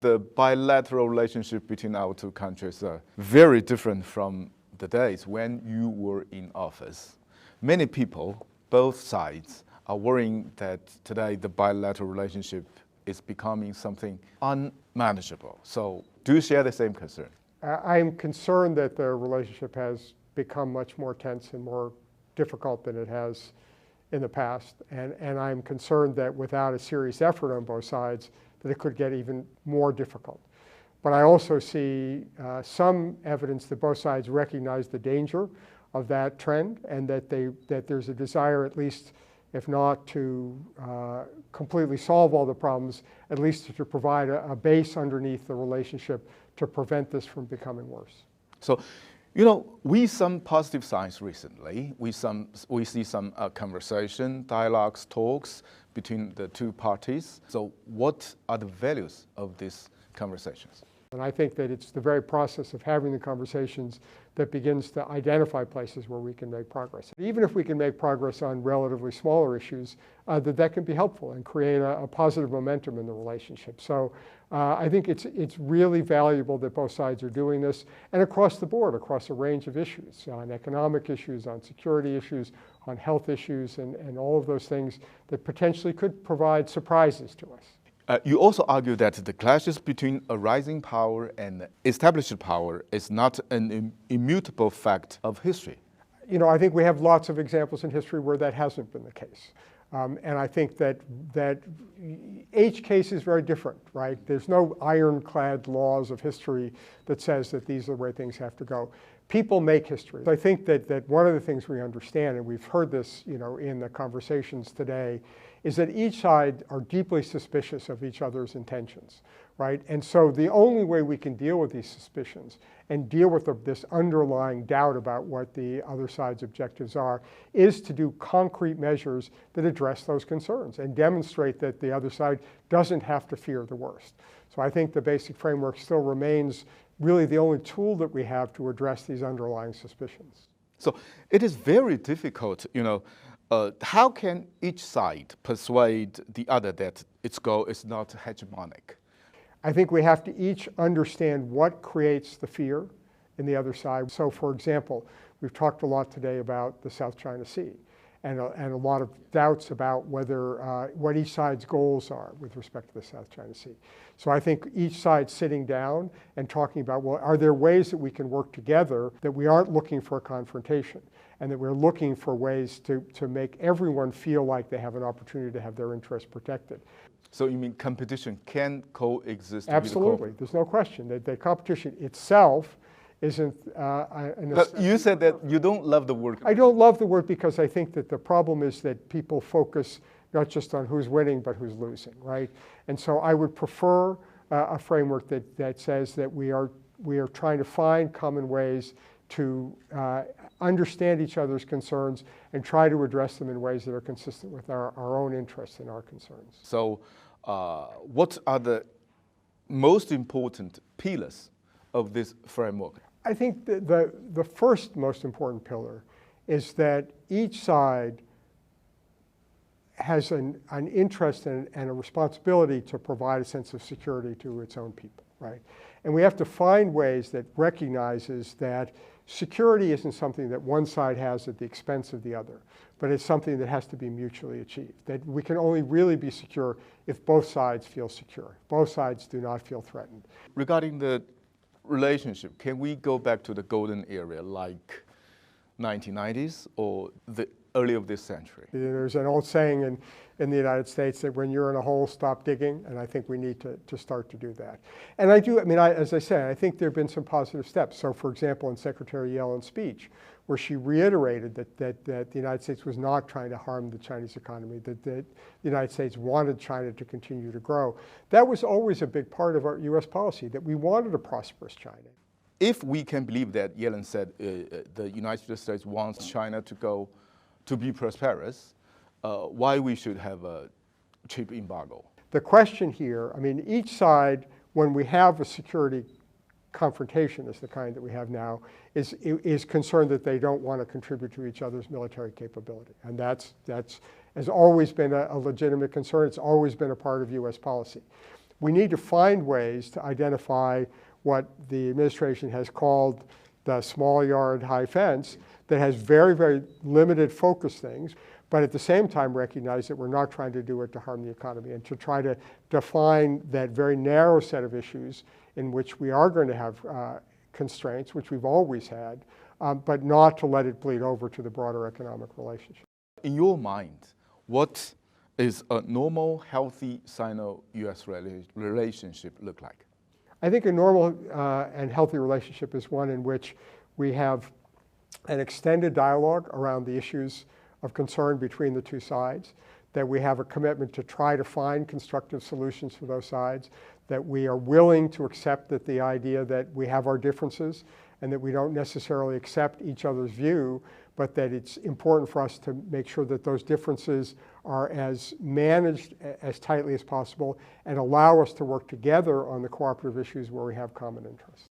The bilateral relationship between our two countries are very different from the days when you were in office. Many people, both sides, are worrying that today the bilateral relationship is becoming something unmanageable. So do you share the same concern? I'm concerned that the relationship has become much more tense and more difficult than it has in the past. And I'm concerned that without a serious effort on both sides, that it could get even more difficult. But I also see some evidence that both sides recognize the danger of that trend, and that there's a desire, at least if not to completely solve all the problems, at least to provide a base underneath the relationship to prevent this from becoming worse. So, we some positive signs recently. We see some conversation, dialogues, talks between the two parties. So what are the values of these conversations? And I think that it's the very process of having the conversations that begins to identify places where we can make progress. Even if we can make progress on relatively smaller issues, that can be helpful and create a positive momentum in the relationship. So I think it's really valuable that both sides are doing this, and across the board, across a range of issues, on economic issues, on security issues, on health issues, and all of those things that potentially could provide surprises to us. You also argue that the clashes between a rising power and established power is not an immutable fact of history. I think we have lots of examples in history where that hasn't been the case. And I think that each case is very different, right? There's no ironclad laws of history that says that these are the way things have to go. People make history. I think that one of the things we understand, and we've heard this in the conversations today, is that each side are deeply suspicious of each other's intentions, right? And so the only way we can deal with these suspicions and deal with this underlying doubt about what the other side's objectives are is to do concrete measures that address those concerns and demonstrate that the other side doesn't have to fear the worst. So I think the basic framework still remains really the only tool that we have to address these underlying suspicions. So it is very difficult, how can each side persuade the other that its goal is not hegemonic? I think we have to each understand what creates the fear in the other side. So for example, we've talked a lot today about the South China Sea and a lot of doubts about what each side's goals are with respect to the South China Sea. So I think each side sitting down and talking about, well, are there ways that we can work together that we aren't looking for a confrontation, and that we're looking for ways to make everyone feel like they have an opportunity to have their interests protected. So you mean competition can coexist? Absolutely, there's no question that competition itself isn't But you said that you don't love the word. I don't love the word because I think that the problem is that people focus not just on who's winning, but who's losing, right? And so I would prefer a framework that says that we are trying to find common ways to understand each other's concerns and try to address them in ways that are consistent with our own interests and our concerns. So what are the most important pillars of this framework? I think the first most important pillar is that each side has an interest and a responsibility to provide a sense of security to its own people, right? And we have to find ways that recognizes that security isn't something that one side has at the expense of the other, but it's something that has to be mutually achieved. That we can only really be secure if both sides feel secure. Both sides do not feel threatened. Regarding the relationship, can we go back to the golden era like 1990s or the early of this century? There's an old saying in the United States that when you're in a hole, stop digging, and I think we need to start to do that. And as I say, I think there have been some positive steps. So for example, in Secretary Yellen's speech, where she reiterated that the United States was not trying to harm the Chinese economy, that the United States wanted China to continue to grow. That was always a big part of our US policy, that we wanted a prosperous China. If we can believe that Yellen said the United States wants China to be prosperous, why we should have a chip embargo? The question here, each side, when we have a security confrontation, as the kind that we have now, is concerned that they don't want to contribute to each other's military capability. And that's has always been a legitimate concern. It's always been a part of US policy. we need to find ways to identify what the administration has called the small yard, high fence that has very, very limited focus things, but at the same time recognize that we're not trying to do it to harm the economy and to try to define that very narrow set of issues in which we are going to have constraints, which we've always had, but not to let it bleed over to the broader economic relationship. In your mind, what is a normal, healthy Sino-US relationship look like? I think a normal and healthy relationship is one in which we have an extended dialogue around the issues of concern between the two sides, that we have a commitment to try to find constructive solutions for those sides, that we are willing to accept that the idea that we have our differences and that we don't necessarily accept each other's view, but that it's important for us to make sure that those differences are as managed as tightly as possible and allow us to work together on the cooperative issues where we have common interests.